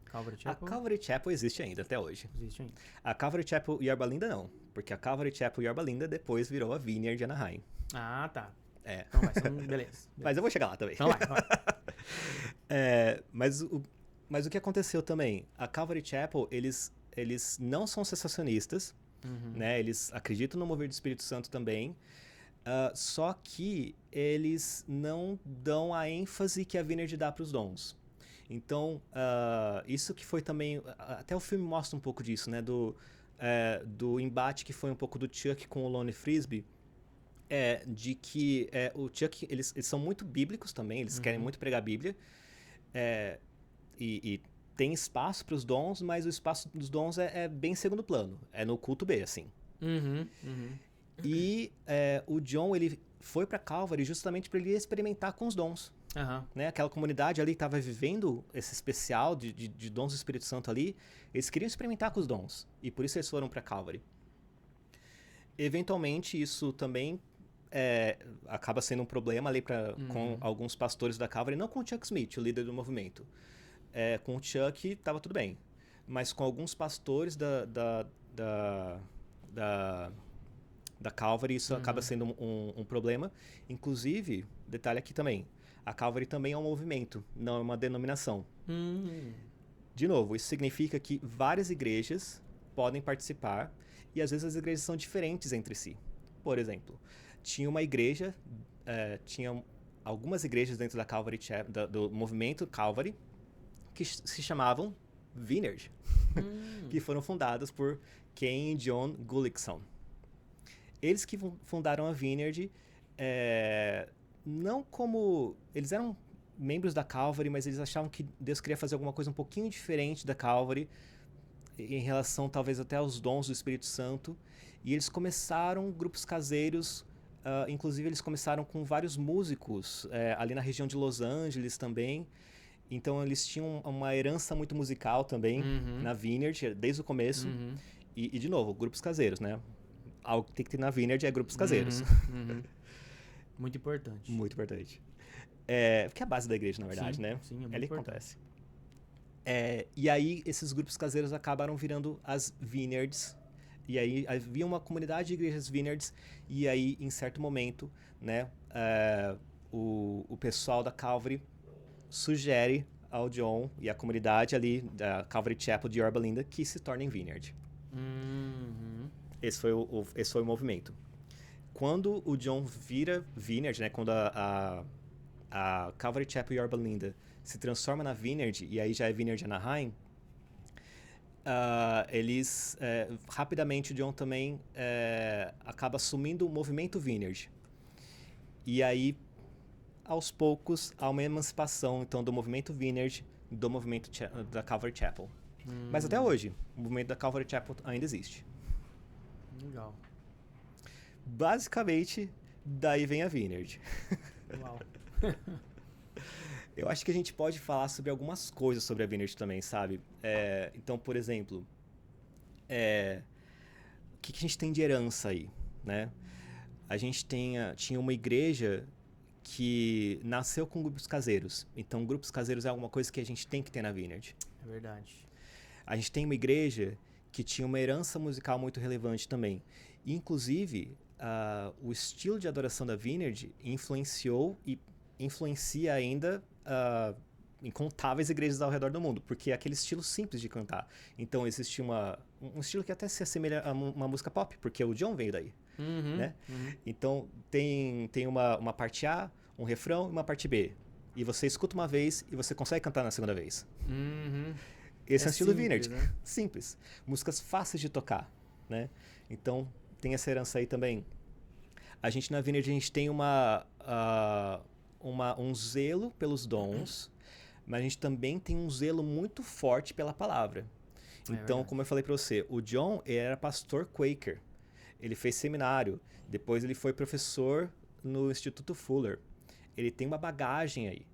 Calvary Chapel? A Calvary Chapel existe ainda, até hoje. Existe ainda. A Calvary Chapel Yorba Linda não, porque a Calvary Chapel Yorba Linda depois virou a Vineyard de Anaheim. Ah, tá. Então vai ser beleza. Mas eu vou chegar lá também. Então vai. Mas o que aconteceu também? A Calvary Chapel, eles não são cessacionistas, né? Eles acreditam no mover do Espírito Santo também, só que eles não dão a ênfase que a Vineyard dá para os dons. Então, isso que foi também... Até o filme mostra um pouco disso, né? Do embate que foi um pouco do Chuck com o Lonnie Frisbee, de que o Chuck, eles são muito bíblicos também, eles querem muito pregar a Bíblia, e tem espaço para os dons, mas o espaço dos dons é bem segundo plano, é no culto B, assim. E o John, ele foi para Calvary justamente para ele experimentar com os dons. Né? Aquela comunidade ali estava vivendo esse especial de dons do Espírito Santo ali, eles queriam experimentar com os dons, e por isso eles foram para Calvary. Eventualmente, isso também acaba sendo um problema ali com alguns pastores da Calvary, não com o Chuck Smith, o líder do movimento. Com o Chuck, estava tudo bem. Mas com alguns pastores da Calvary, isso acaba sendo um problema. Inclusive, detalhe aqui também, a Calvary também é um movimento, não é uma denominação. De novo, isso significa que várias igrejas podem participar e às vezes as igrejas são diferentes entre si. Por exemplo, tinha uma igreja, tinha algumas igrejas dentro da Calvary, do movimento Calvary, que se chamavam Vineyard, que foram fundadas por Ken e John Gullickson. Eles que fundaram a Vineyard, não como... Eles eram membros da Calvary, mas eles achavam que Deus queria fazer alguma coisa um pouquinho diferente da Calvary, em relação talvez até aos dons do Espírito Santo. E eles começaram grupos caseiros, inclusive eles começaram com vários músicos, ali na região de Los Angeles também. Então eles tinham uma herança muito musical também na Vineyard, desde o começo. E de novo, grupos caseiros, né? Algo que tem que ter na Vineyard é grupos caseiros. Muito importante. Muito importante. Porque é a base da igreja, na verdade, sim, né? Sim, é muito ali que importante. acontece. E aí, esses grupos caseiros acabaram virando as vineyards. E aí, havia uma comunidade de igrejas vineyards. E aí, em certo momento, né, o pessoal da Calvary sugere ao John e à comunidade ali da Calvary Chapel de Yorba Linda que se tornem vineyard. Esse foi o movimento. Quando o John vira vineyard, né, quando a Calvary Chapel Yorba Linda se transforma na vineyard, e aí já é vineyard Anaheim, rapidamente o John também acaba assumindo o movimento vineyard. E aí, aos poucos, há uma emancipação então do movimento vineyard, do movimento da Calvary Chapel. Mas até hoje, o movimento da Calvary Chapel ainda existe. Legal. Basicamente, daí vem a vineyard. Uau. Eu acho que a gente pode falar sobre algumas coisas sobre a vineyard também, sabe? Então, por exemplo, o que a gente tem de herança aí, né? A gente tinha uma igreja que nasceu com grupos caseiros. Então, grupos caseiros é alguma coisa que a gente tem que ter na vineyard. É verdade. A gente tem uma igreja que tinha uma herança musical muito relevante também. E, inclusive, o estilo de adoração da vineyard influenciou e influencia ainda incontáveis igrejas ao redor do mundo, porque é aquele estilo simples de cantar. Então existe um estilo que até se assemelha a uma música pop, porque o John veio daí. Né? Então tem uma parte A, um refrão e uma parte B. E você escuta uma vez e você consegue cantar na segunda vez. Esse é o estilo vineyard. Né? Simples. Músicas fáceis de tocar. Né? Então tem essa herança aí também. A gente na vineyard a gente tem um zelo pelos dons, mas a gente também tem um zelo muito forte pela palavra. Então, como eu falei para você, o John era pastor Quaker. Ele fez seminário. Depois ele foi professor no Instituto Fuller. Ele tem uma bagagem aí.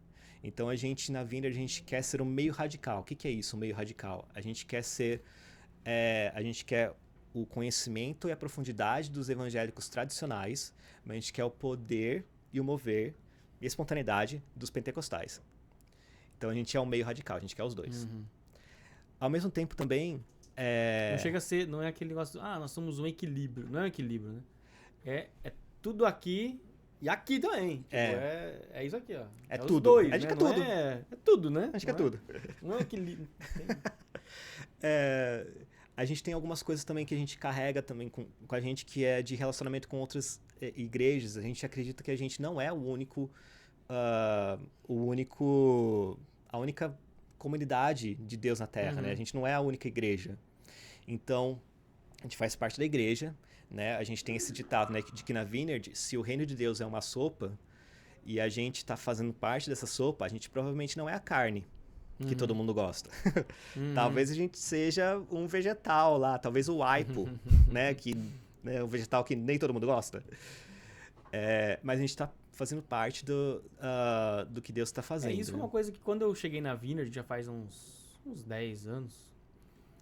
Então, na Vineyard, a gente quer ser um meio radical. O que é isso, um meio radical? A gente quer o conhecimento e a profundidade dos evangélicos tradicionais, mas a gente quer o poder e o mover e a espontaneidade dos pentecostais. Então a gente é um meio radical, a gente quer os dois. Ao mesmo tempo também... Não chega a ser, não é aquele negócio, nós somos um equilíbrio. Não é um equilíbrio, né? É tudo aqui e aqui também. Tipo, é isso aqui, ó. É os tudo. dois, a gente né? quer tudo. É tudo, né? A gente quer tudo. Não é equilíbrio. A gente tem algumas coisas também que a gente carrega também com a gente, que é de relacionamento com outras igrejas. A gente acredita que a gente não é a única comunidade de Deus na Terra, né? A gente não é a única igreja. Então, a gente faz parte da igreja, né? A gente tem esse ditado, né, de que na Vineyard, se o reino de Deus é uma sopa e a gente está fazendo parte dessa sopa, a gente provavelmente não é a carne que todo mundo gosta. Talvez a gente seja um vegetal lá, talvez o aipo, né? Um vegetal que nem todo mundo gosta. Mas a gente está fazendo parte do que Deus está fazendo. Isso é uma coisa que quando eu cheguei na Vineyard, já faz uns 10 anos,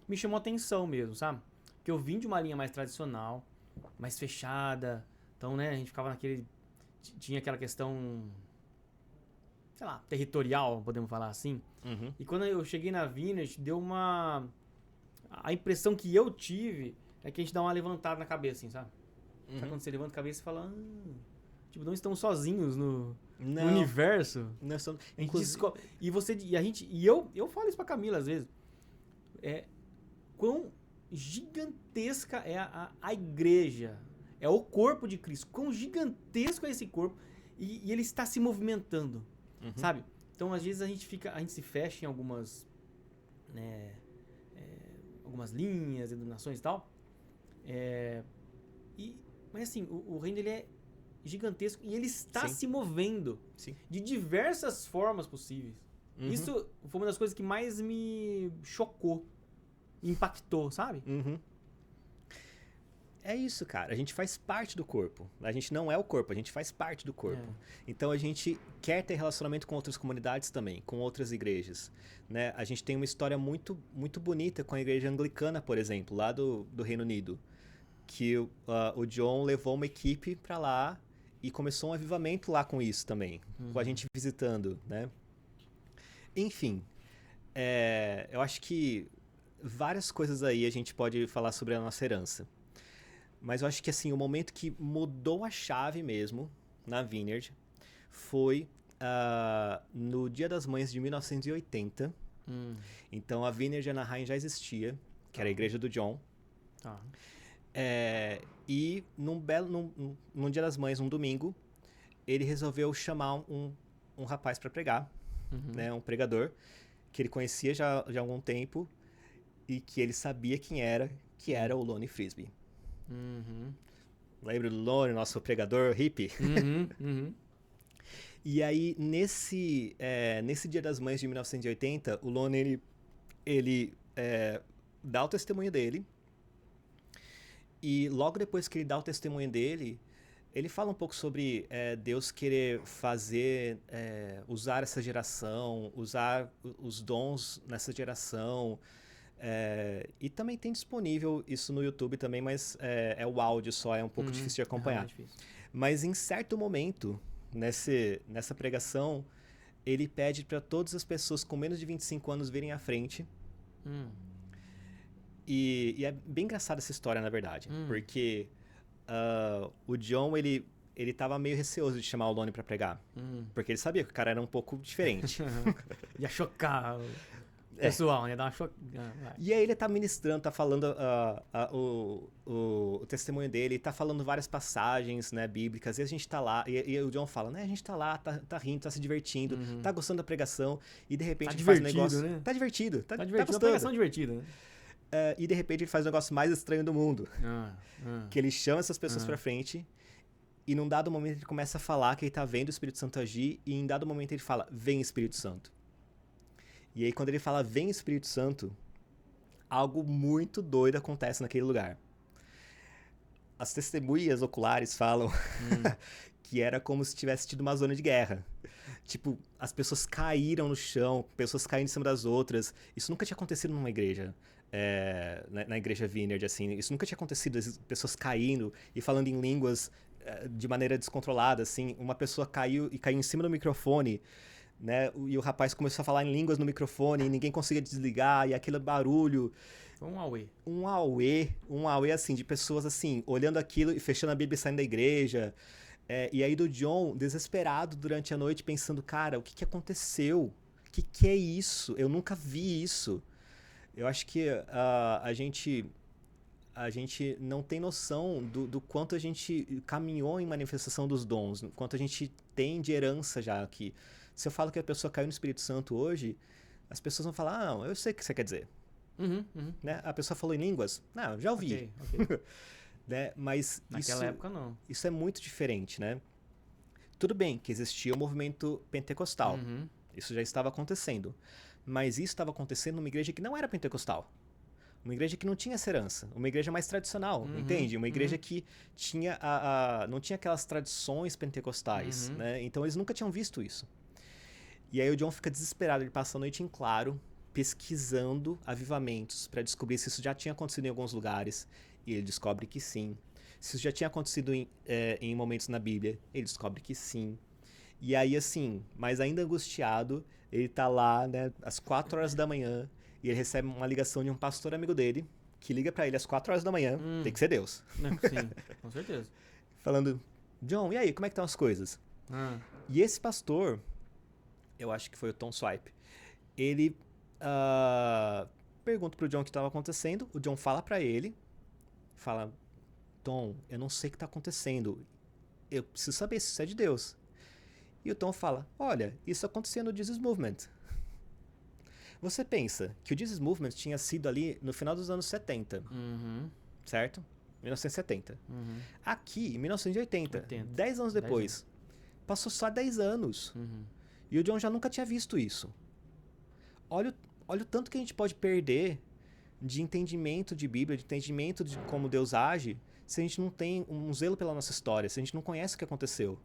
me chamou a atenção mesmo, sabe? Porque eu vim de uma linha mais tradicional, mais fechada. Então, né, a gente ficava tinha aquela questão, sei lá, territorial, podemos falar assim. E quando eu cheguei na Vineyard, deu a impressão que eu tive é que a gente dá uma levantada na cabeça, assim, sabe? Sabe quando você levanta a cabeça e fala... Tipo, não estamos sozinhos no universo. Não estamos... Eu falo isso pra Camila às vezes. Quão gigantesca é a igreja. É o corpo de Cristo. Quão gigantesco é esse corpo. E ele está se movimentando. Sabe? Então, às vezes, a gente se fecha em algumas linhas, denominações e tal. Mas assim, o reino ele é gigantesco e ele está se movendo de diversas formas possíveis. Isso foi uma das coisas que mais me chocou, impactou, sabe? É isso, cara. A gente faz parte do corpo. A gente não é o corpo, a gente faz parte do corpo. Então a gente quer ter relacionamento com outras comunidades também, com outras igrejas, né? A gente tem uma história muito, muito bonita com a igreja anglicana, por exemplo, lá do Reino Unido, que o John levou uma equipe para lá e começou um avivamento lá com isso também, com a gente visitando, né? Enfim, eu acho que várias coisas aí a gente pode falar sobre a nossa herança. Mas eu acho que assim, o momento que mudou a chave mesmo na Vineyard foi no Dia das Mães de 1980. Então a Vineyard Anaheim já existia, que era a igreja do John. Tá. E num Dia das Mães, um domingo, ele resolveu chamar um rapaz para pregar, né, um pregador, que ele conhecia já de algum tempo e que ele sabia quem era, que era o Lonnie Frisbee. Lembra do Lonnie, nosso pregador hippie? E aí, nesse Dia das Mães de 1980, o Lonnie, ele dá o testemunho dele. E logo depois que ele dá o testemunho dele, ele fala um pouco sobre Deus querer usar essa geração, usar os dons nessa geração. E também tem disponível isso no YouTube também, mas é o áudio só, é um pouco difícil de acompanhar. Difícil. Mas em certo momento, nessa pregação, ele pede para todas as pessoas com menos de 25 anos virem à frente. E é bem engraçada essa história, na verdade. Porque o John, ele tava meio receoso de chamar o Lonnie pra pregar. Porque ele sabia que o cara era um pouco diferente. Ia chocar o pessoal, ia dar uma chocada. E aí ele tá ministrando, tá falando o testemunho dele, tá falando várias passagens, né, bíblicas, e a gente tá lá, e o John fala, né, a gente tá lá, tá rindo, tá se divertindo, tá gostando da pregação, e de repente ele faz um negócio... Né? Tá divertido, tá divertido, gostando. uma pregação divertida, né? E de repente ele faz o negócio mais estranho do mundo. Que ele chama essas pessoas pra frente, e num dado momento ele começa a falar que ele tá vendo o Espírito Santo agir, e em dado momento ele fala, vem Espírito Santo. E aí quando ele fala, vem Espírito Santo, algo muito doido acontece naquele lugar. As testemunhas oculares falam que era como se tivesse tido uma zona de guerra. Tipo, as pessoas caíram no chão, pessoas caindo em cima das outras. Isso nunca tinha acontecido numa igreja. Na igreja Vineyard, assim. Isso nunca tinha acontecido, as pessoas caindo e falando em línguas de maneira descontrolada, assim. Uma pessoa caiu em cima do microfone, né? E o rapaz começou a falar em línguas no microfone e ninguém conseguia desligar, e aquele barulho. Foi um auê. Um auê, assim, de pessoas, assim, olhando aquilo e fechando a Bíblia e saindo da igreja. E aí do John, desesperado durante a noite, pensando, cara, o que aconteceu? O que é isso? Eu nunca vi isso. Eu acho que a gente não tem noção do quanto a gente caminhou em manifestação dos dons, quanto a gente tem de herança já aqui. Se eu falo que a pessoa caiu no Espírito Santo hoje, as pessoas vão falar, não, eu sei o que você quer dizer. Né? A pessoa falou em línguas? Não, já ouvi. Okay. Né? Mas naquela época não. Isso é muito diferente, né? Tudo bem que existia o movimento pentecostal. Isso já estava acontecendo. Mas isso estava acontecendo numa igreja que não era pentecostal. Uma igreja que não tinha essa herança. Uma igreja mais tradicional, entende? Uma igreja que tinha não tinha aquelas tradições pentecostais, né? Então eles nunca tinham visto isso. E aí o John fica desesperado, ele passa a noite em claro, pesquisando avivamentos para descobrir se isso já tinha acontecido em alguns lugares. E ele descobre que sim. Se isso já tinha acontecido em momentos na Bíblia, ele descobre que sim. E aí, assim, mas ainda angustiado, ele tá lá, né, às 4 horas da manhã, e ele recebe uma ligação de um pastor amigo dele, que liga pra ele às 4 horas da manhã, tem que ser Deus. Sim, com certeza. Falando, John, e aí, como é que estão as coisas? E esse pastor, eu acho que foi o Tom Swipe, ele pergunta pro John o que estava acontecendo, o John fala pra ele, fala, Tom, eu não sei o que está acontecendo, eu preciso saber se isso é de Deus. E o Tom fala, olha, isso acontecia no Jesus Movement. Você pensa que o Jesus Movement tinha sido ali no final dos anos 70, certo? 1970. Aqui, em 1980, 10 anos depois, passou só 10 anos. E o John já nunca tinha visto isso. Olha o tanto que a gente pode perder de entendimento de Bíblia, de entendimento de como Deus age, se a gente não tem um zelo pela nossa história, se a gente não conhece o que aconteceu.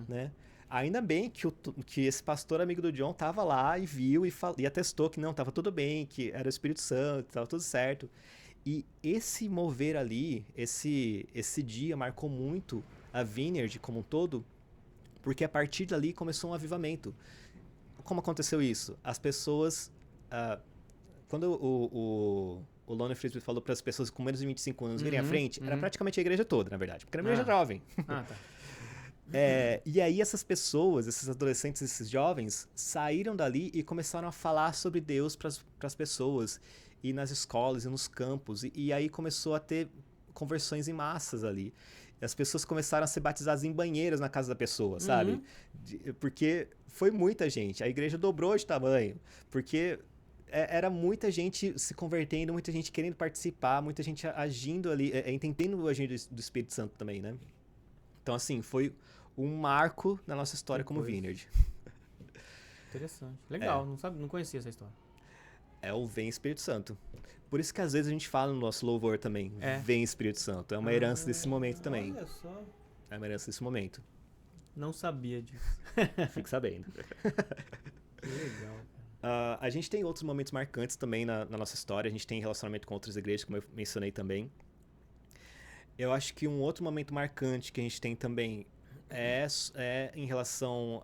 Né? Ainda bem que esse pastor amigo do John tava lá e viu e atestou que não, tava tudo bem, que era o Espírito Santo, tava tudo certo. E esse mover ali, esse dia marcou muito a Vineyard como um todo, porque a partir dali começou um avivamento. como aconteceu isso? As pessoas... quando o Lone Frisbee falou para as pessoas com menos de 25 anos virem à frente, era praticamente a igreja toda, na verdade. Porque era uma igreja jovem. Tá. E aí essas pessoas, esses adolescentes, esses jovens, saíram dali e começaram a falar sobre Deus para as pessoas. E nas escolas e nos campos. E aí começou a ter conversões em massas ali. E as pessoas começaram a ser batizadas em banheiras na casa da pessoa, sabe? Porque foi muita gente. A igreja dobrou de tamanho. Porque era muita gente se convertendo, muita gente querendo participar, muita gente agindo ali, entendendo o agir do Espírito Santo também, né? Então, assim, foi um marco na nossa história como Vineyard. Interessante. Legal, não conhecia essa história. É o Vem Espírito Santo. Por isso que às vezes a gente fala no nosso louvor também, Vem Espírito Santo. É uma herança desse momento também. Olha só. É uma herança desse momento. Não sabia disso. Fique sabendo. Que legal. A gente tem outros momentos marcantes também na nossa história. A gente tem relacionamento com outras igrejas, como eu mencionei também. Eu acho que um outro momento marcante que a gente tem também é em relação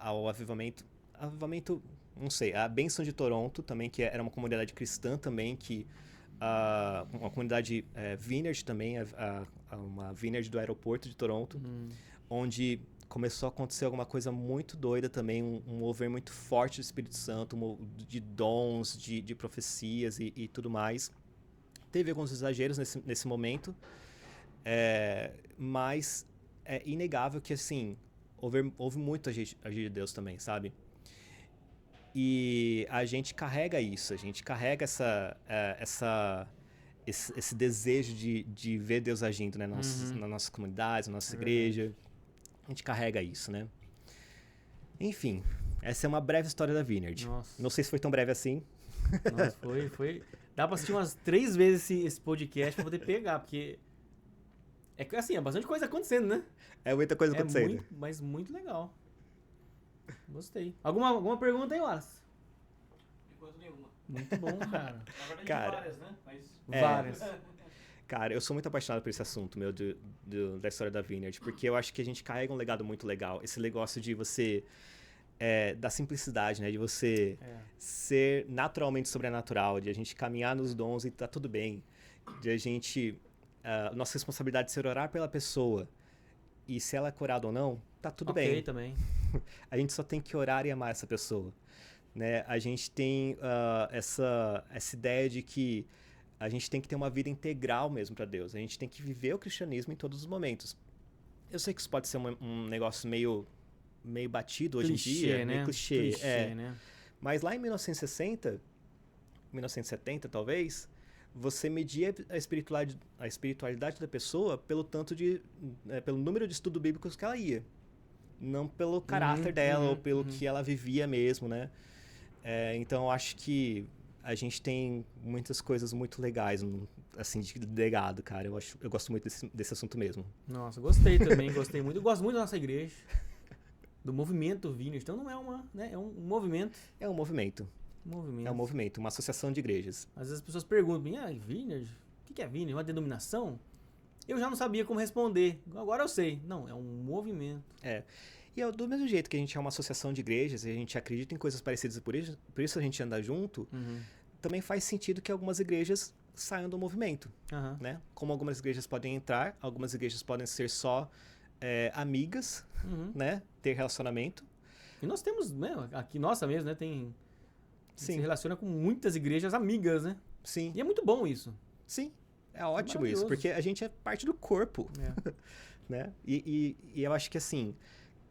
ao avivamento. Avivamento, não sei, a Bênção de Toronto também, que era uma comunidade cristã também, que uma comunidade Vineyard também, uma Vineyard do aeroporto de Toronto, onde começou a acontecer alguma coisa muito doida também, um mover muito forte do Espírito Santo, de dons, de profecias e tudo mais. Teve alguns exageros nesse momento, mas é inegável que, assim, houve muito agir de Deus também, sabe? E a gente carrega isso, a gente carrega esse desejo de ver Deus agindo, né? nas nossas comunidades, na nossa igreja. A gente carrega isso, né? Enfim, essa é uma breve história da Vineyard. Nossa. Não sei se foi tão breve assim. Nossa, foi. Dá pra assistir umas 3 vezes esse podcast pra poder pegar, porque... É assim, é bastante coisa acontecendo, né? É muita coisa acontecendo. Mas muito legal. Gostei. Alguma pergunta aí, Wallace? Enquanto nenhuma. Muito bom, cara. Na verdade, Cara, várias, né? Mas... Várias. Cara, eu sou muito apaixonado por esse assunto, meu, da história da Vineyard, porque eu acho que a gente carrega um legado muito legal. Esse negócio de você... da simplicidade, né? De você ser naturalmente sobrenatural, de a gente caminhar nos dons e tá tudo bem. De a gente... nossa responsabilidade de ser orar pela pessoa. E se ela é curada ou não, tá tudo bem. Ok, também. A gente só tem que orar e amar essa pessoa. Né? A gente tem essa ideia de que a gente tem que ter uma vida integral mesmo para Deus. A gente tem que viver o cristianismo em todos os momentos. Eu sei que isso pode ser um negócio meio batido hoje Clichê, em dia, né? meio clichê. Né? Mas lá em 1970 talvez, você media a espiritualidade da pessoa pelo pelo número de estudos bíblicos que ela ia. Não pelo caráter dela ou pelo que ela vivia mesmo, né? Então, eu acho que a gente tem muitas coisas muito legais, assim, de legado, cara. Eu gosto muito desse assunto mesmo. Nossa, gostei também, gostei muito. Eu gosto muito da nossa igreja. Do movimento Vineyard. Então não é é um movimento. É um movimento. É um movimento, uma associação de igrejas. Às vezes as pessoas perguntam, Vineyard? O que é Vineyard? Uma denominação? Eu já não sabia como responder. Agora eu sei. Não, é um movimento. E do mesmo jeito que a gente é uma associação de igrejas e a gente acredita em coisas parecidas e por isso a gente anda junto, também faz sentido que algumas igrejas saiam do movimento. Né? Como algumas igrejas podem entrar, algumas igrejas podem ser só amigas, né? Ter relacionamento. E nós temos, né? Aqui, nossa mesmo, né? Tem... Sim. Se relaciona com muitas igrejas amigas, né? Sim. E é muito bom isso. Sim. É ótimo isso, porque a gente é parte do corpo. Né? E eu acho que, assim,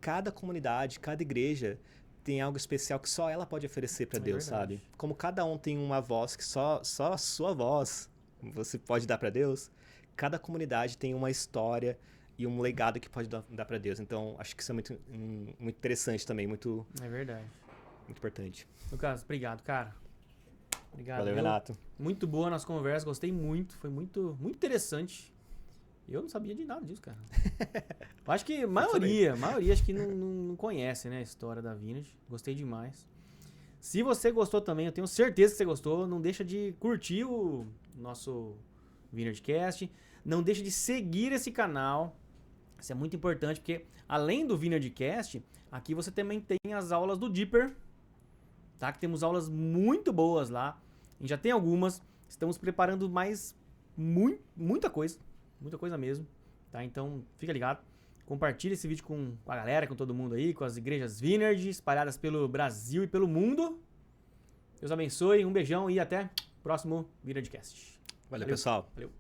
cada comunidade, cada igreja tem algo especial que só ela pode oferecer para Deus, sabe? Como cada um tem uma voz que só a sua voz você pode dar para Deus, cada comunidade tem uma história e um legado que pode dar para Deus. Então, acho que isso é muito interessante também, muito... É verdade. Muito importante. Lucas, obrigado, cara. Obrigado. Valeu, Renato. Muito boa a nossa conversa, gostei muito. Foi muito interessante. Eu não sabia de nada disso, cara. Eu acho que maioria acho que não conhece, né, a história da Vineyard. Gostei demais. Se você gostou também, eu tenho certeza que você gostou, não deixa de curtir o nosso Vineyardcast. Não deixa de seguir esse canal. Isso é muito importante, porque além do Vineyardcast, aqui você também tem as aulas do Deeper, tá? Que temos aulas muito boas lá. A gente já tem algumas. Estamos preparando mais muita coisa mesmo, tá? Então, fica ligado. Compartilha esse vídeo com a galera, com todo mundo aí, com as igrejas Vineyard espalhadas pelo Brasil e pelo mundo. Deus abençoe, um beijão e até o próximo Vineyardcast. Valeu, pessoal. Valeu.